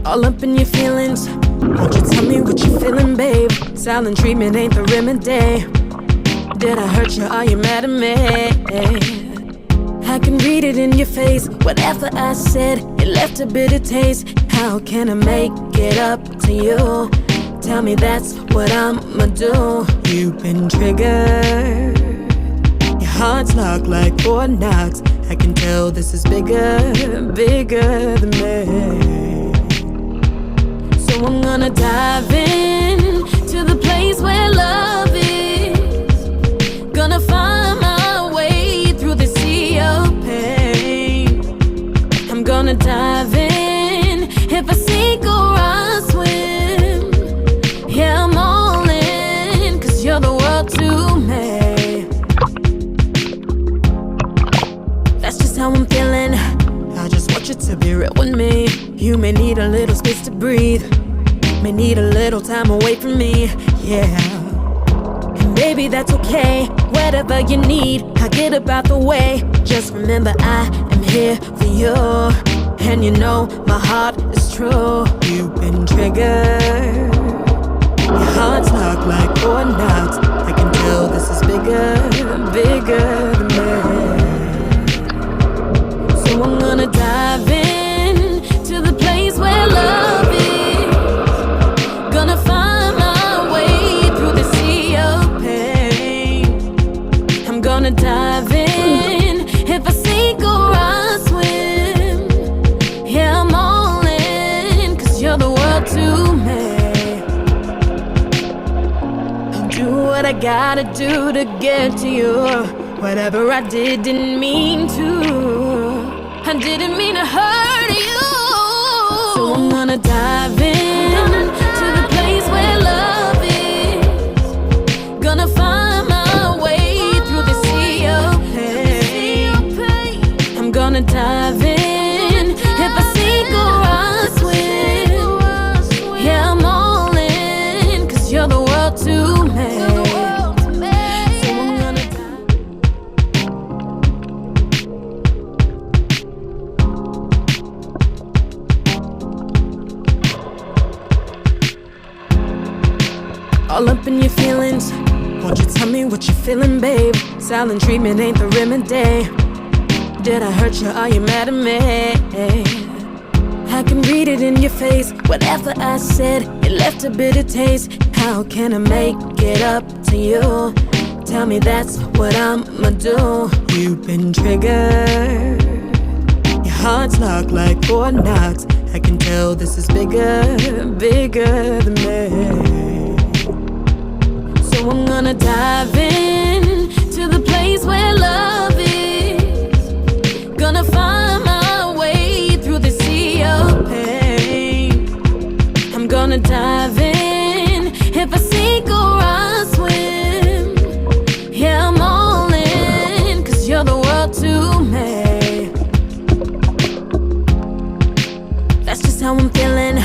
all up in your feelings. Won't you tell me what you're feeling, babe? Silent treatment ain't the remedy. Did I hurt you? Are you mad at me? I can read it in your face. Whatever I said, it left a bitter taste. How can I make it up to you? Tell me that's what I'ma do. You've been triggered. Your heart's locked like Fort Knox. I can tell this is bigger, bigger than me. So I'm gonna dive in to the place where love is. Gonna find my way through the sea of pain. I'm gonna dive in. If I sink or I swim, yeah, I'm all in, 'cause you're the world to me. That's just how I'm feeling. I just want you to be real with me. You may need a little space to breathe, may need a little time away from me, yeah. And baby, that's okay. Whatever you need, I'll get about the way. Just remember I am here for you, and you know my heart is true. You've been triggered. Your heart's locked like Fort Knox. I can tell this is bigger, bigger than me. So I'm gonna dive in to the place where love is. Gonna find my way through the sea of pain. I'm gonna dive in. If I sink or I swim, yeah, I'm all in, 'cause you're the world to me. I'll do what I gotta do to get to you. Whatever I did, didn't mean to. I didn't mean to hurt you. So I'm gonna dive in to the place where love is. Gonna find my way through the sea of pain. I'm gonna dive in. If I sink or I swim, yeah, I'm all in, 'cause you're the world to me. All up in your feelings. Won't you tell me what you're feeling, babe? Silent treatment ain't the remedy. Did I hurt you? Are you mad at me? I can read it in your face. Whatever I said, it left a bitter taste. How can I make it up to you? Tell me that's what I'ma do. You've been triggered. Your heart's locked like Fort Knox. I can tell this is bigger, bigger than me. So I'm gonna dive in to the place where love is. Gonna find my way through the sea of pain. I'm gonna dive in. If I sink or I swim, yeah, I'm all in, 'cause you're the world to me. That's just how I'm feeling.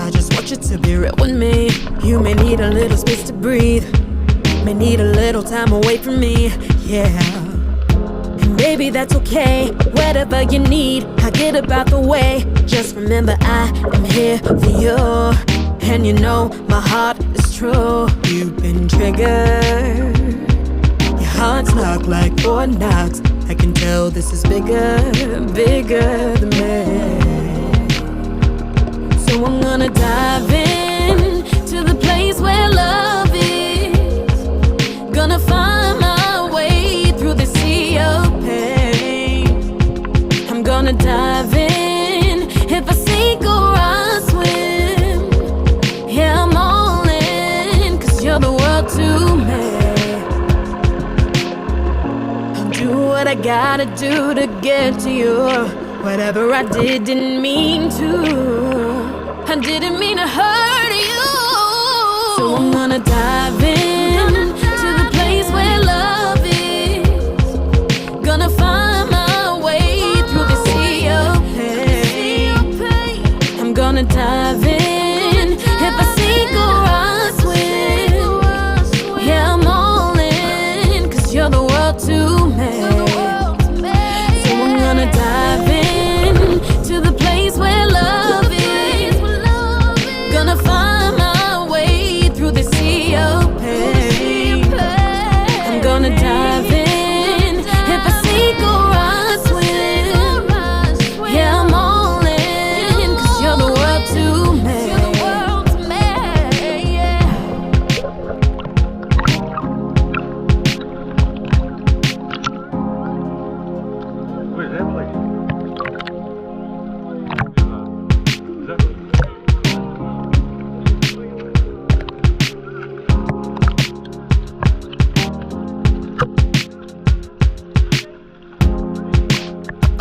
I just want you to be real with me. You may need a little space to breathe, may need a little time away from me, yeah. And baby, that's okay. Whatever you need, I'll get about the way. Just remember I am here for you, and you know my heart is true. You've been triggered. Your heart's locked like Fort Knox. I can tell this is bigger, bigger than me. So I'm gonna dive in to the place where love is. Gonna find my way through the sea of pain. I'm gonna dive in. If I sink or I swim, yeah, I'm all in, 'cause you're the world to me. I'll do what I gotta do to get to you. Whatever I did, didn't mean to. I didn't mean to hurt you. So I'm gonna dive in to the place where love is. Gonna find my way through the sea of pain. I'm gonna dive in. If I sink or I swim, yeah, I'm all in, 'cause you're the world to me. So I'm gonna dive in to the place where love is.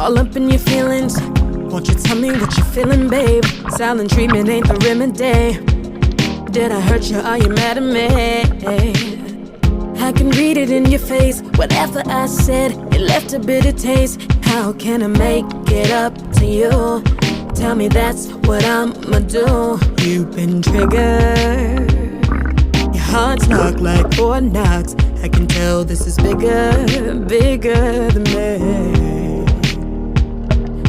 All up in your feelings. Won't you tell me what you're feeling, babe? Silent treatment ain't the remedy. Did I hurt you? Are you mad at me? I can read it in your face. Whatever I said, it left a bitter taste. How can I make it up to you? Tell me that's what I'ma do. You've been triggered. Your heart's knocked like Fort Knox. I can tell this is bigger, bigger than me.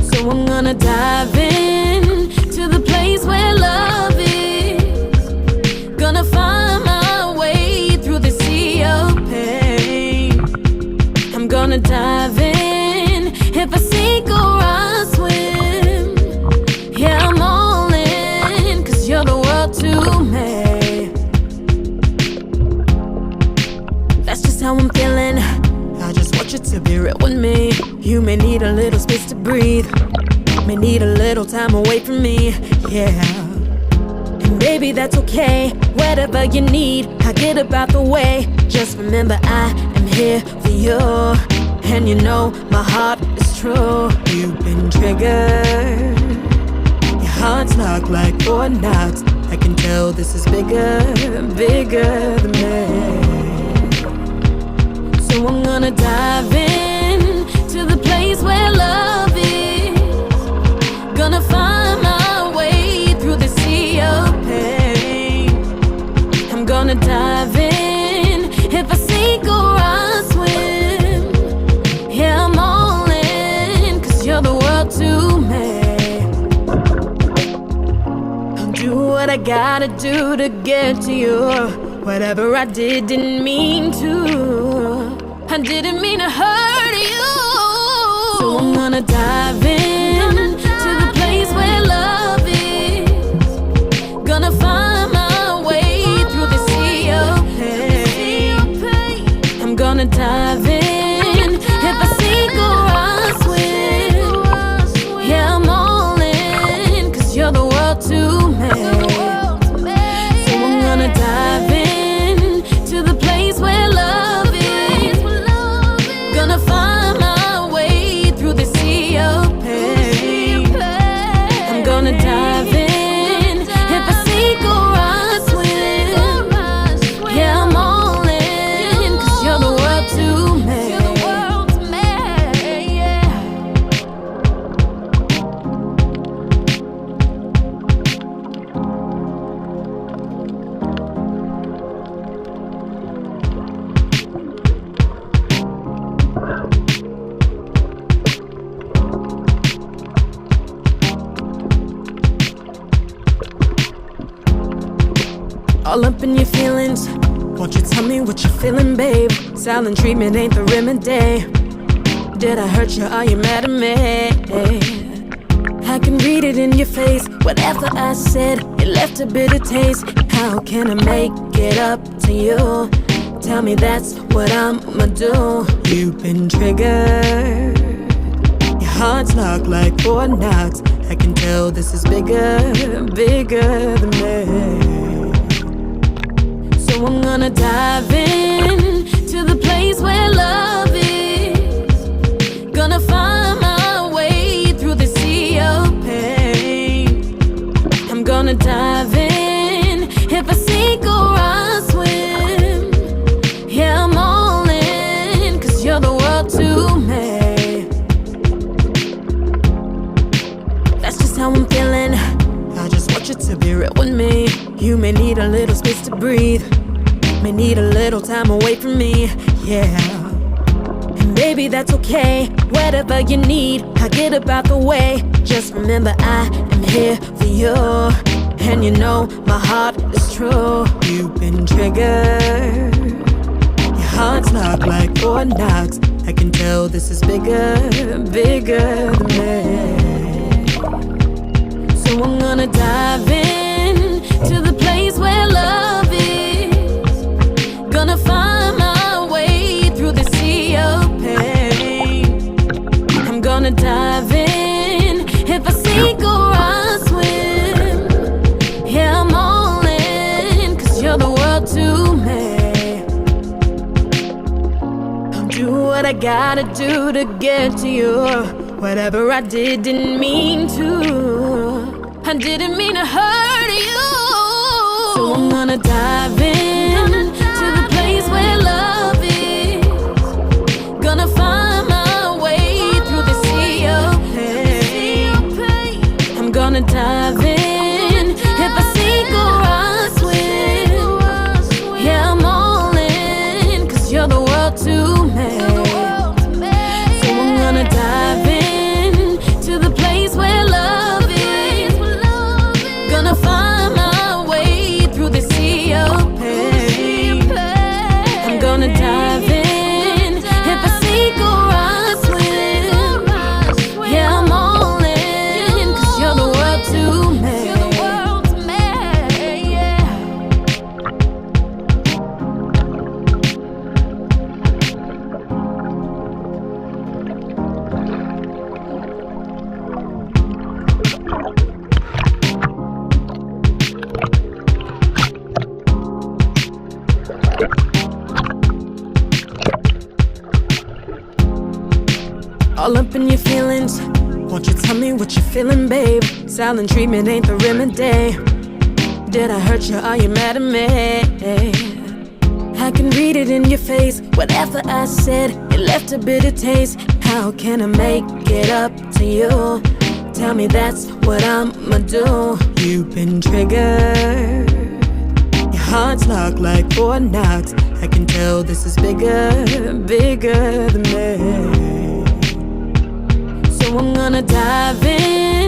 So I'm gonna dive in to the place where love is. Gonna find my way through the sea of pain. I'm gonna dive in. If I sink or I swim, yeah, I'm all in, 'cause you're the world to me. That's just how I'm feeling. I just want you to be real with me. You may need a little space to breathe, may need a little time away from me, yeah. And baby, that's okay. Whatever you need, I'll get about the way. Just remember I am here for you, and you know my heart is true. You've been triggered. Your heart's knocked like Fort Knox. I can tell this is bigger, bigger than me. So I'm gonna dive in to the place where love is. Gonna find my way through the sea of pain. I'm gonna dive in. If I sink or I swim, yeah, I'm all in, 'cause you're the world to me. I'll do what I gotta do to get to you. Whatever I did didn't mean to. I didn't mean to hurt you. So I'm gonna dive in to the place where love is. Gonna find my way through the sea of pain. I'm gonna dive in. If I sink or I swim, yeah, I'm all in, 'cause you're the world to me. So I'm gonna dive in to the place where love is. Gonna find my way through the sea of pain. I'm gonna dive in. If I sink or I swim, yeah, I'm all in, 'cause you're the world to me. All up in your feelings. Won't you tell me what you're feeling, babe? Silent treatment ain't the remedy. Did I hurt you? Are you mad at me? I can read it in your face. Whatever I said, it left a bitter taste. How can I make it up to you? Tell me that's what I'ma do. You've been triggered. Your heart's knocked like Fort Knox. I can tell this is bigger, bigger than me. So I'm gonna dive in to the place where love is. Gonna find my way through the sea of pain. I'm gonna dive in. If I sink or I swim, yeah, I'm all in, 'cause you're the world to me. That's just how I'm feeling. I just want you to be real with me. You may need a little space to breathe, may need a little time away from me, yeah. And baby, that's okay. Whatever you need, I'll get about the way. Just remember I am here for you, and you know my heart is true. You've been triggered. Your heart's knocked like Fort Knox. I can tell this is bigger, bigger than me. So I'm gonna dive in to the place where love is. Gonna find my way through the sea of pain. I'm gonna dive in. If I sink or I swim, yeah, I'm all in, 'cause you're the world to me. I'll do what I gotta do to get to you. Whatever I did didn't mean to. I didn't mean to hurt you. So I'm gonna dive in to the place where love is. Gonna find my way through the sea of pain. I'm gonna dive in. If I sink or I swim, yeah, I'm all in, 'cause you're the world to me. So I'm gonna dive in to the place where love is. Gonna find my way through the sea of pain. I'm gonna dive in. If I sink or I swim, yeah, I'm all in, 'cause you're the world to me. All up in your feelings, won't you tell me what you're feeling, babe? Silent treatment ain't the remedy. Did I hurt you? Are you mad at me? I can read it in your face. Whatever I said, it left a bitter taste. How can I make it up to you? Tell me that's what I'ma do. You've been triggered. Your heart's locked like Fort Knox. I can tell this is bigger, bigger than me. So I'm gonna dive in.